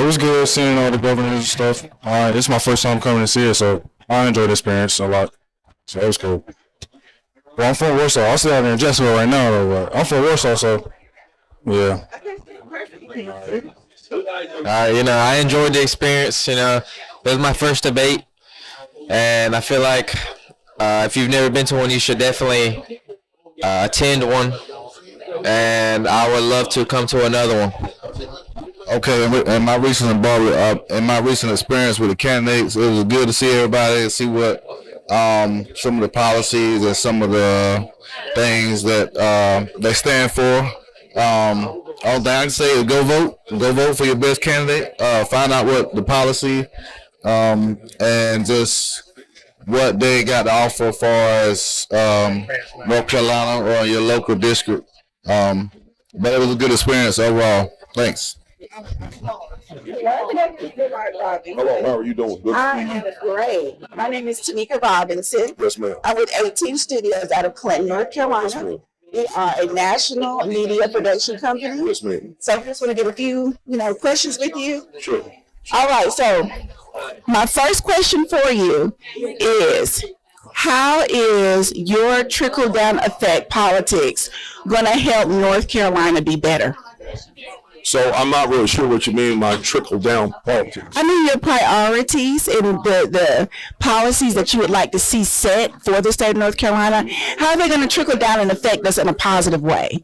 was good seeing all the governors and stuff. This is my first time coming to see it, so I enjoyed the experience a lot. So it was cool. But I'm from Warsaw. I'm still out in Jacksonville right now, though. But I'm from Warsaw, so yeah. I enjoyed the experience. It was my first debate, and I feel like if you've never been to one, you should definitely attend one, and I would love to come to another one. Okay, in my recent experience with the candidates, it was good to see everybody and see what some of the policies and some of the things that they stand for. All thing I can say is go vote for your best candidate. Find out what the policy and just what they got to offer as far as North Carolina or your local district. But it was a good experience overall. Thanks. Hello, how are you doing? Good. I am great. My name is Tamika Robinson. Yes, ma'am. I'm with 18 Studios out of Clinton, North Carolina. Yes, ma'am. We are a national media production company. Yes, ma'am. So I just want to get a few, questions with you. Sure. All right. So my first question for you is, how is your trickle-down effect politics going to help North Carolina be better? So I'm not really sure what you mean by trickle-down politics. I mean your priorities and the policies that you would like to see set for the state of North Carolina. How are they going to trickle down and affect us in a positive way?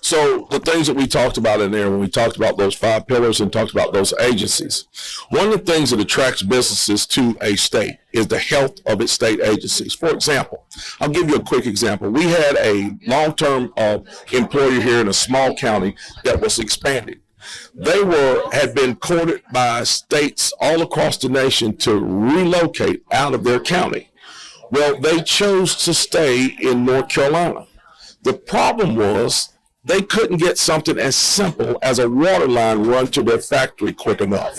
So the things that we talked about in there, when we talked about those 5 pillars and talked about those agencies, one of the things that attracts businesses to a state is the health of its state agencies. For example, I'll give you a quick example. We had a long-term employer here in a small county that was expanded. They had been courted by states all across the nation to relocate out of their county. Well, they chose to stay in North Carolina. The problem was they couldn't get something as simple as a water line run to their factory quick enough.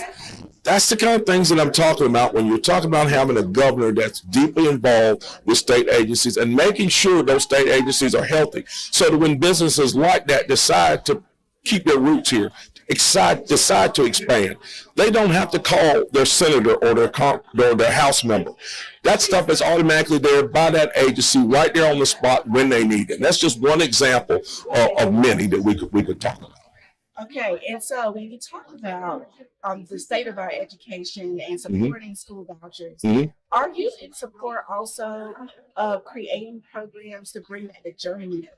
That's the kind of things that I'm talking about when you're talking about having a governor that's deeply involved with state agencies and making sure those state agencies are healthy, so that when businesses like that decide to keep their roots here, decide to expand, they don't have to call their senator or their House member. That stuff is automatically there by that agency right there on the spot when they need it. And that's just one example of many that we could talk about. Okay, and so when you talk about the state of our education and supporting school vouchers, are you in support also of creating programs to bring back the journeyman?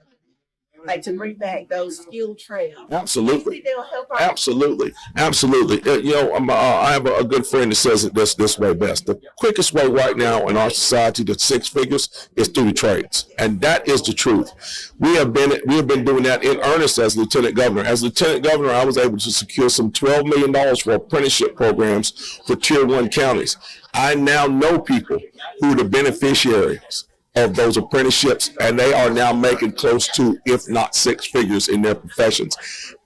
Like to bring back those skilled trades. Absolutely. They'll help our Absolutely. I have a good friend that says it this way best. The quickest way right now in our society to 6 figures is through the trades, and that is the truth. We have been doing that in earnest as Lieutenant Governor. As Lieutenant Governor, I was able to secure some $12 million for apprenticeship programs for Tier 1 counties. I now know people who are the beneficiaries of those apprenticeships, and they are now making close to, if not 6 figures in their professions.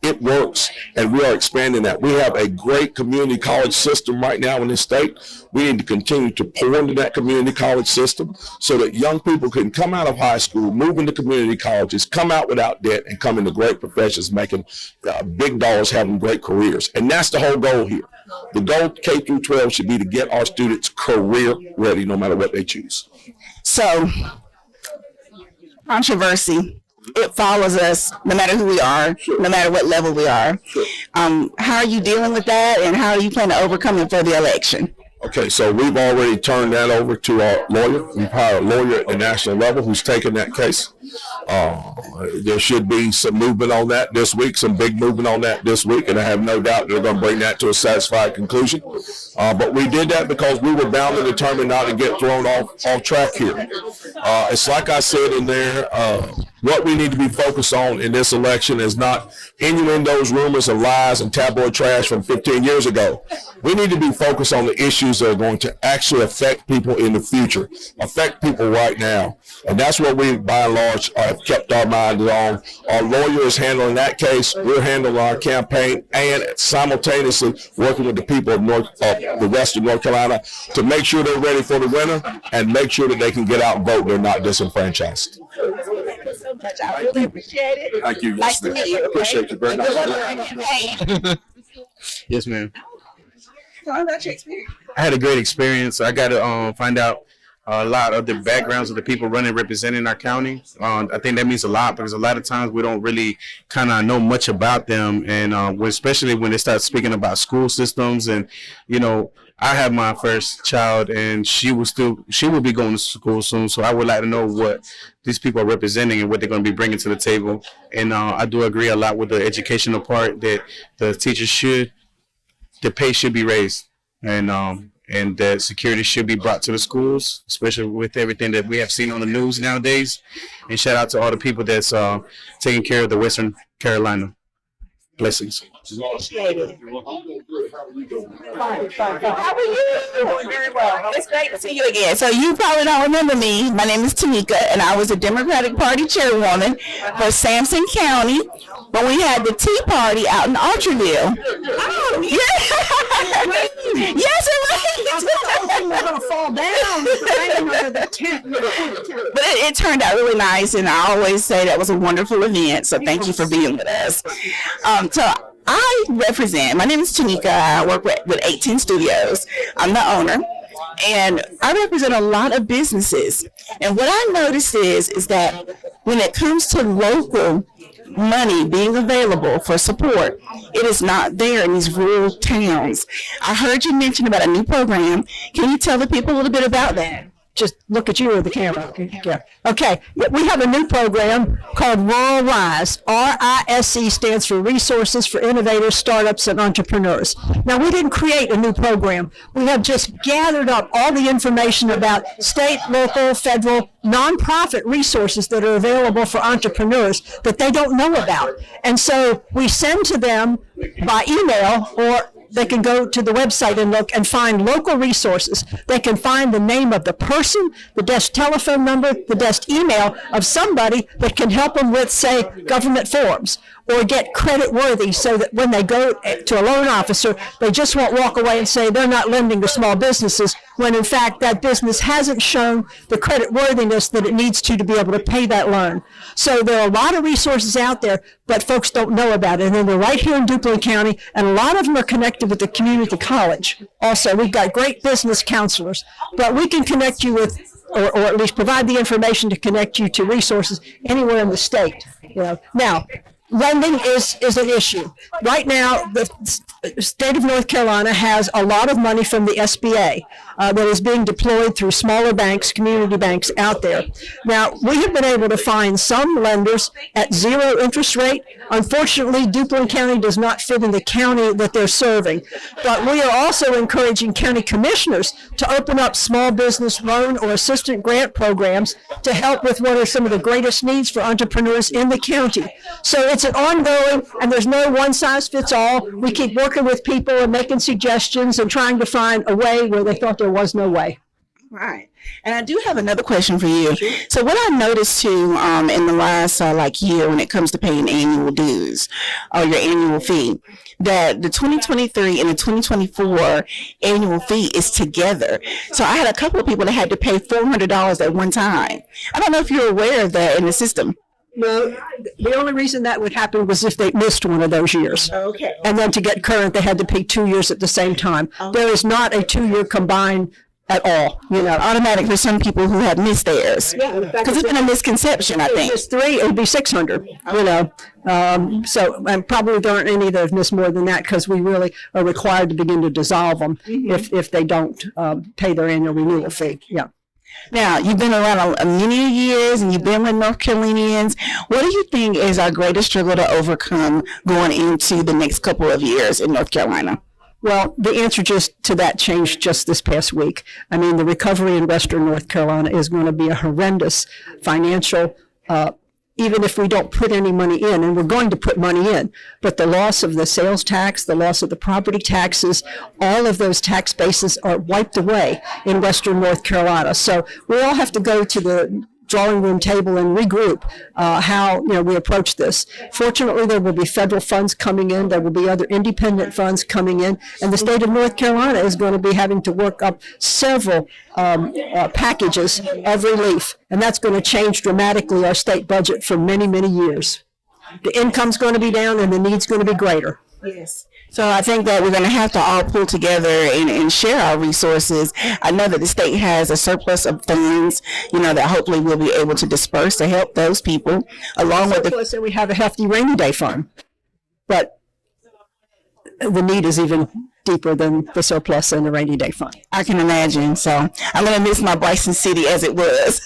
It works, and we are expanding that. We have a great community college system right now in this state. We need to continue to pour into that community college system so that young people can come out of high school, move into community colleges, come out without debt, and come into great professions, making big dollars, having great careers. And that's the whole goal here. The goal K through 12 should be to get our students career ready no matter what they choose. So, controversy, it follows us no matter who we are, no matter what level we are. How are you dealing with that, and how are you planning to overcome it for the election? Okay, so we've already turned that over to our lawyer. We've hired a lawyer at the national level who's taken that case. There should be some movement on that this week, some big movement on that this week, and I have no doubt they're going to bring that to a satisfied conclusion. But we did that because we were bound and determined not to get thrown off track here. It's like I said in there, what we need to be focused on in this election is not innuendos, rumors, and lies and tabloid trash from 15 years ago. We need to be focused on the issues that are going to actually affect people in the future, affect people right now. And that's what we, by and large, have kept our minds on. Our lawyer is handling that case. We're handling our campaign and simultaneously working with the people of the rest of North Carolina to make sure they're ready for the winter and make sure that they can get out and vote. They're not disenfranchised. Thank you so much. I really appreciate it. Thank you. Nice to meet you. Appreciate you very much. Yes, ma'am. Tell me about your experience. I had a great experience. I got to find out a lot of the backgrounds of the people running, representing our county. I think that means a lot because a lot of times we don't really kind of know much about them, and especially when they start speaking about school systems. And I have my first child, and she will be going to school soon. So I would like to know what these people are representing and what they're going to be bringing to the table. And I do agree a lot with the educational part that the teachers the pay should be raised, and that security should be brought to the schools, especially with everything that we have seen on the news nowadays. And shout out to all the people that's taking care of the Western Carolina. Blessings. Appreciate it. Fine. How are you? Doing very well. It's great to see you again. So you probably don't remember me. My name is Tamika, and I was a Democratic Party chairwoman for Sampson County when we had the Tea Party out in Orchardville. Oh, yeah. Yes, it was. We're going to fall down. But it turned out really nice, and I always say that was a wonderful event, so thank you for being with us. So I represent, my name is Tanika. I work with 18 Studios. I'm the owner, and I represent a lot of businesses. And what I noticed is that when it comes to local money being available for support, it is not there in these rural towns. I heard you mention about a new program. Can you tell the people a little bit about that? Just look at you with the camera. Yeah. Okay. We have a new program called Rural Rise. RISE stands for Resources for Innovators, Startups, and Entrepreneurs. Now, we didn't create a new program. We have just gathered up all the information about state, local, federal, nonprofit resources that are available for entrepreneurs that they don't know about. And so we send to them by email, or they can go to the website and look and find local resources. They can find the name of the person, the desk telephone number, the desk email of somebody that can help them with, say, government forms, or get credit worthy so that when they go to a loan officer, they just won't walk away and say they're not lending to small businesses, when in fact that business hasn't shown the credit worthiness that it needs to be able to pay that loan. So there are a lot of resources out there, but folks don't know about it. And they're right here in Duplin County, and a lot of them are connected with the community college. Also, we've got great business counselors, but we can connect you with, or at least provide the information to connect you to resources anywhere in the state. Now, lending is an issue. Right now, the state of North Carolina has a lot of money from the SBA that is being deployed through smaller banks, community banks out there. Now, we have been able to find some lenders at zero interest rate. Unfortunately, Duplin County does not fit in the county that they're serving. But we are also encouraging county commissioners to open up small business loan or assistant grant programs to help with what are some of the greatest needs for entrepreneurs in the county. So it's an ongoing, and there's no one size fits all. We keep working with people and making suggestions and trying to find a way where they thought there was no way. Right. And I do have another question for you. So what I noticed too in the last year when it comes to paying annual dues or your annual fee, that the 2023 and the 2024 annual fee is together. So I had a couple of people that had to pay $400 at one time. I don't know if you're aware of that in the system. No, the only reason that would happen was if they missed one of those years. Okay. And then to get current, they had to pay 2 years at the same time. There is not a 2-year combined at all. Automatic for some people who have missed theirs. Yeah, because it's been a misconception, I think. If it's 3, it would be 600. So and probably there aren't any that have missed more than that, because we really are required to begin to dissolve them if they don't pay their annual renewal fee. Yeah. Now, you've been around many years, and you've been with North Carolinians. What do you think is our greatest struggle to overcome going into the next couple of years in North Carolina? Well, the answer to that changed just this past week. I mean, the recovery in Western North Carolina is going to be a horrendous financial, even if we don't put any money in, and we're going to put money in, but the loss of the sales tax, the loss of the property taxes, all of those tax bases are wiped away in Western North Carolina. So we all have to go to the drawing room table and regroup how we approach this. Fortunately, there will be federal funds coming in. There will be other independent funds coming in, and the state of North Carolina is going to be having to work up several packages of relief, and that's going to change dramatically our state budget for many, many years. The income's going to be down, and the need's going to be greater. Yes. So I think that we're going to have to all pull together and share our resources. I know that the state has a surplus of funds, that hopefully we'll be able to disperse to help those people, along with the Surplus, and we have a hefty rainy day fund, but the need is even deeper than the surplus and the rainy day fund. I can imagine. So I'm going to miss my Bryson City as it was.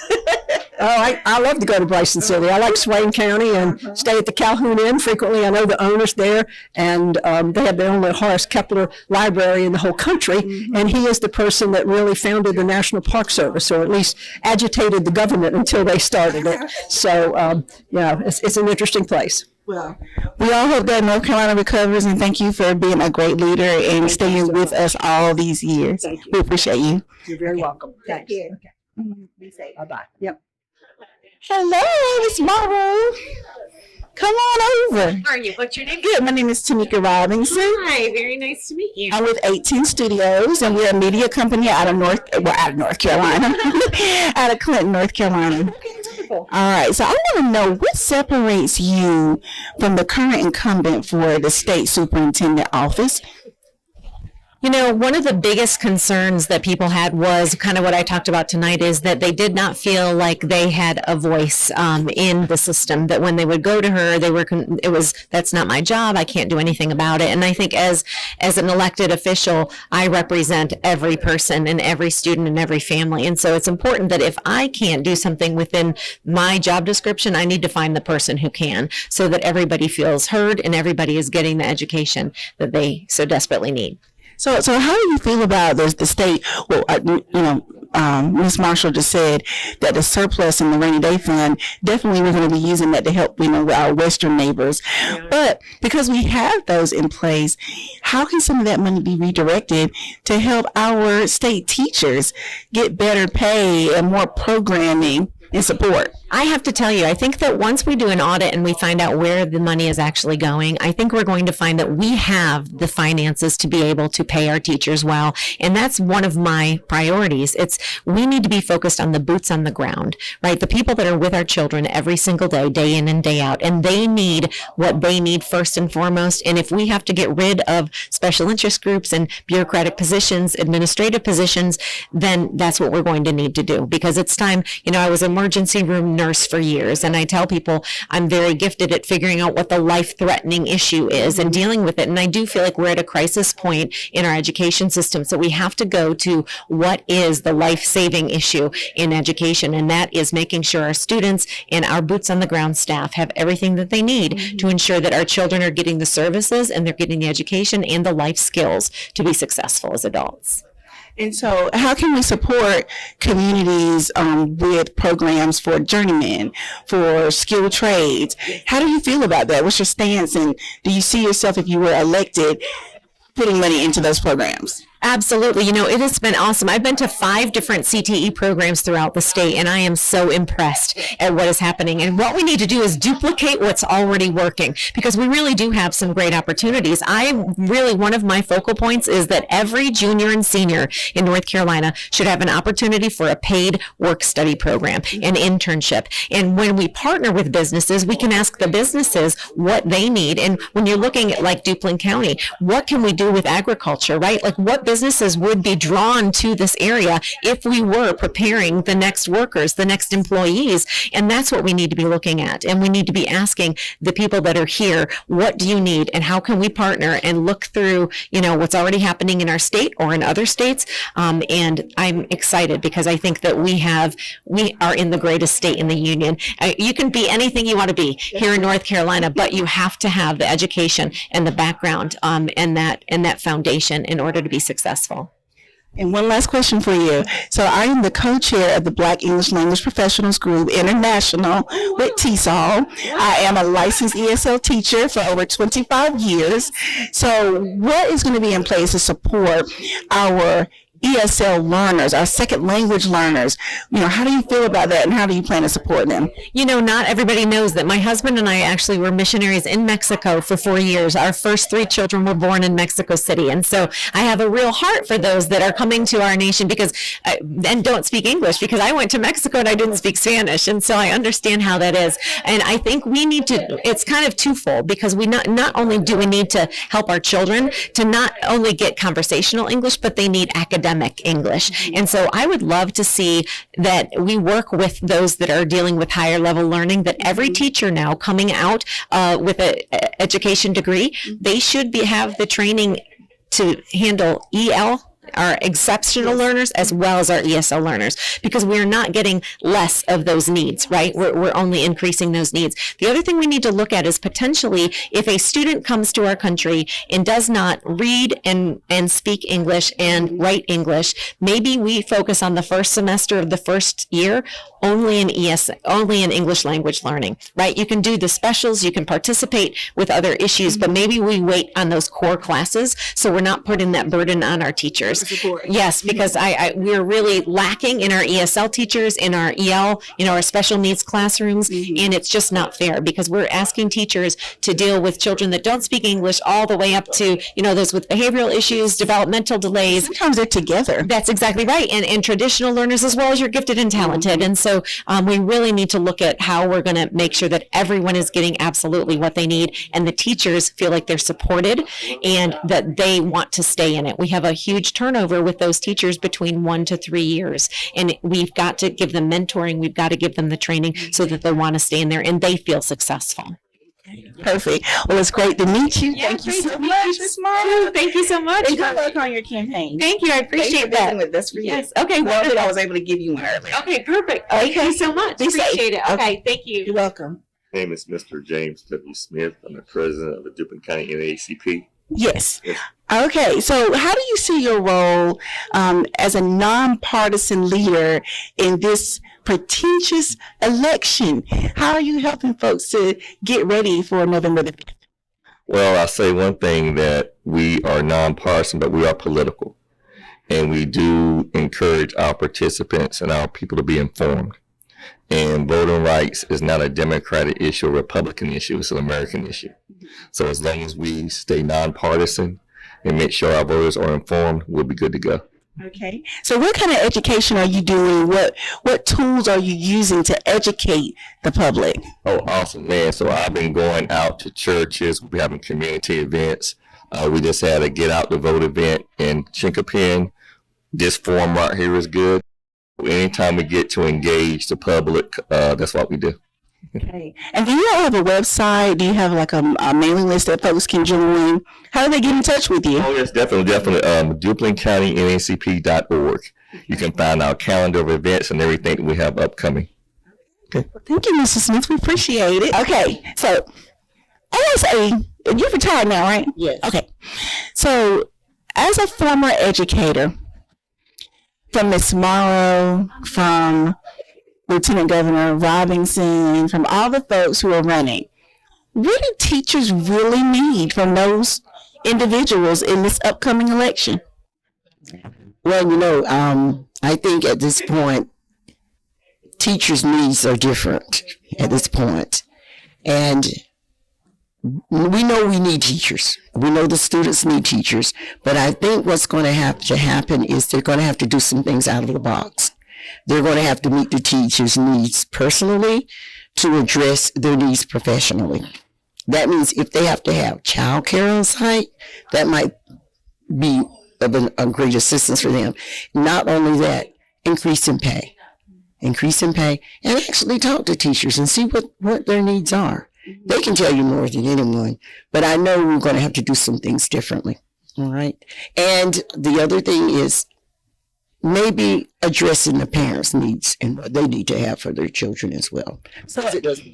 Oh, I love to go to Bryson City. I like Swain County and stay at the Calhoun Inn frequently. I know the owners there, and they have the only Horace Kepler library in the whole country, and he is the person that really founded the National Park Service, or at least agitated the government until they started it. So, it's an interesting place. Well, we all hope that North Carolina recovers, and thank you for being a great leader and staying with us all these years. Thank you. We appreciate you. You're very welcome. Thank Thanks. you. Okay. Be safe. Bye-bye. Yep. Hello, it's Morrow. Come on over. How are you? What's your name? Good. My name is Tamika Robinson. Hi, very nice to meet you. I'm with 18 Studios, and we're a media company out of North Carolina, out of Clinton, North Carolina. All right. So I want to know what separates you from the current incumbent for the state superintendent office. One of the biggest concerns that people had was kind of what I talked about tonight, is that they did not feel like they had a voice in the system, that when they would go to her, that's not my job, I can't do anything about it. And I think as an elected official, I represent every person and every student and every family. And so it's important that if I can't do something within my job description, I need to find the person who can, so that everybody feels heard and everybody is getting the education that they so desperately need. So how do you feel about the state? Well, Ms. Marshall just said that the surplus in the rainy day fund, definitely we're going to be using that to help, our western neighbors. Yeah. But because we have those in place, how can some of that money be redirected to help our state teachers get better pay and more programming and support? I have to tell you, I think that once we do an audit and we find out where the money is actually going, I think we're going to find that we have the finances to be able to pay our teachers well. And that's one of my priorities. We need to be focused on the boots on the ground, right? The people that are with our children every single day in and day out, and they need what they need first and foremost. And if we have to get rid of special interest groups and bureaucratic positions, administrative positions, then that's what we're going to need to do, because it's time. I was an emergency room nurse for years, and I tell people I'm very gifted at figuring out what the life-threatening issue is and dealing with it. And I do feel like we're at a crisis point in our education system, so we have to go to what is the life-saving issue in education, and that is making sure our students and our boots-on-the-ground staff have everything that they need to ensure that our children are getting the services and they're getting the education and the life skills to be successful as adults. And so how can we support communities with programs for journeymen, for skilled trades? How do you feel about that? What's your stance? And do you see yourself, if you were elected, putting money into those programs? Absolutely. It has been awesome. I've been to 5 different CTE programs throughout the state, and I am so impressed at what is happening. And what we need to do is duplicate what's already working, because we really do have some great opportunities. One of my focal points is that every junior and senior in North Carolina should have an opportunity for a paid work study program, an internship. And when we partner with businesses, we can ask the businesses what they need. And when you're looking at like Duplin County, what can we do with agriculture, right? Like what businesses would be drawn to this area if we were preparing the next workers, the next employees. And that's what we need to be looking at. And we need to be asking the people that are here, what do you need and how can we partner and look through, what's already happening in our state or in other states. And I'm excited because I think that we are in the greatest state in the union. You can be anything you want to be here in North Carolina, but you have to have the education and the background and that foundation in order to be successful. And one last question for you. So I am the co-chair of the Black English Language Professionals Group International with TESOL. I am a licensed ESL teacher for over 25 years. So what is going to be in place to support our ESL learners, our second language learners. How do you feel about that, and how do you plan to support them? Not everybody knows that my husband and I actually were missionaries in Mexico for 4 years. Our first 3 children were born in Mexico City. And so I have a real heart for those that are coming to our nation and don't speak English, because I went to Mexico and I didn't speak Spanish. And so I understand how that is. And I think we need to, it's kind of twofold, because we not only do we need to help our children to not only get conversational English, but they need academic English. And so I would love to see that we work with those that are dealing with higher level learning, that every teacher now coming out with an education degree, they should have the training to handle EL, our exceptional learners, as well as our ESL learners, because we're not getting less of those needs, right? We're only increasing those needs. The other thing we need to look at is potentially if a student comes to our country and does not read and speak English and write English, maybe we focus on the first semester of the first year only in English language learning, right? You can do the specials, you can participate with other issues, but maybe we wait on those core classes so we're not putting that burden on our teachers. Yes, because we're really lacking in our ESL teachers, in our EL, our special needs classrooms, and it's just not fair, because we're asking teachers to deal with children that don't speak English all the way up to, those with behavioral issues, developmental delays. Sometimes they're together. That's exactly right. And traditional learners as well as your gifted and talented. And so we really need to look at how we're going to make sure that everyone is getting absolutely what they need, and the teachers feel like they're supported and that they want to stay in it. We have a huge turnover with those teachers between 1 to 3 years, and we've got to give them mentoring. We've got to give them the training so that they want to stay in there and they feel successful. Perfect. Well, it's great to meet you. Yeah, Thank you so great much, to Ms. Morrow. Thank you so much. And good luck on your campaign. Thank you. I appreciate that. With this for you. Yes. Okay. Well, Wonderful. I was able to give you one earlier. Okay. Perfect. Thank you so much. Be safe. Appreciate it. Okay. Thank you. You're welcome. My name is Mr. James W. Smith. I'm the president of the Duplin County NAACP. Yes. Yes. Okay. So how do you see your role as a nonpartisan leader in this pretentious election? How are you helping folks to get ready for November the 5th? Well, I'll say one thing, that we are nonpartisan, but we are political. And we do encourage our participants and our people to be informed. And voting rights is not a Democratic issue or Republican issue. It's an American issue. So as long as we stay nonpartisan and make sure our voters are informed, we'll be good to go. Okay. So what kind of education are you doing? What tools are you using to educate the public? Oh, awesome, man. So I've been going out to churches. We're having community events. We just had a Get Out the Vote event in Chinquapin. This forum right here is good. Anytime we get to engage the public, that's what we do. Okay. And do you all have a website? Do you have like a mailing list that folks can join? How do they get in touch with you? Oh, yes, definitely. DuplinCountyNACP.org. You can find our calendar of events and everything that we have upcoming. Okay. Well, thank you, Mr. Smith. We appreciate it. Okay. So, you're retired now, right? Yes. Okay. So, as a former educator, from Ms. Morrow, from Lieutenant Governor Robinson, from all the folks who are running, what do teachers really need from those individuals in this upcoming election? Well, I think at this point, teachers' needs are different at this point. And we know we need teachers. We know the students need teachers. But I think what's going to have to happen is they're going to have to do some things out of the box. They're going to have to meet the teachers' needs personally to address their needs professionally. That means if they have to have childcare on site, that might be of a great assistance for them. Not only that, increase in pay, and actually talk to teachers and see what their needs are. They can tell you more than anyone, but I know we're going to have to do some things differently. All right. And the other thing is maybe addressing the parents' needs and what they need to have for their children as well. So it doesn't,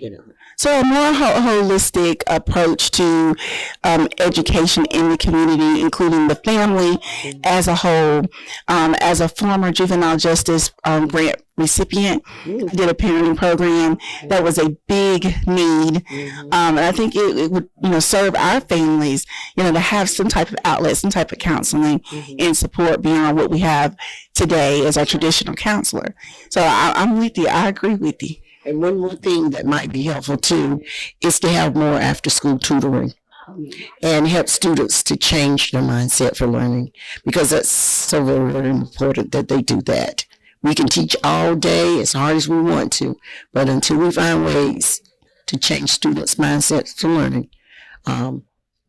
So a more holistic approach to education in the community, including the family as a whole. As a former juvenile justice grant recipient. I did a parenting program that was a big need. And I think it would, serve our families, to have some type of outlet, some type of counseling and support beyond what we have today as our traditional counselor. So I'm with you. I agree with you. And one more thing that might be helpful too is to have more after school tutoring and help students to change their mindset for learning, because that's so very, very important that they do that. We can teach all day as hard as we want to, but until we find ways to change students' mindsets to learning,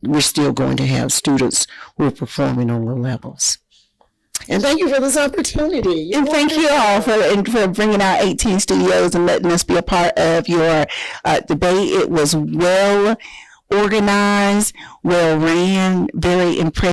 we're still going to have students who are performing on low levels. And thank you for this opportunity. And thank you all for bringing out 18 Studios and letting us be a part of your debate. It was well organized, well ran, very impressive.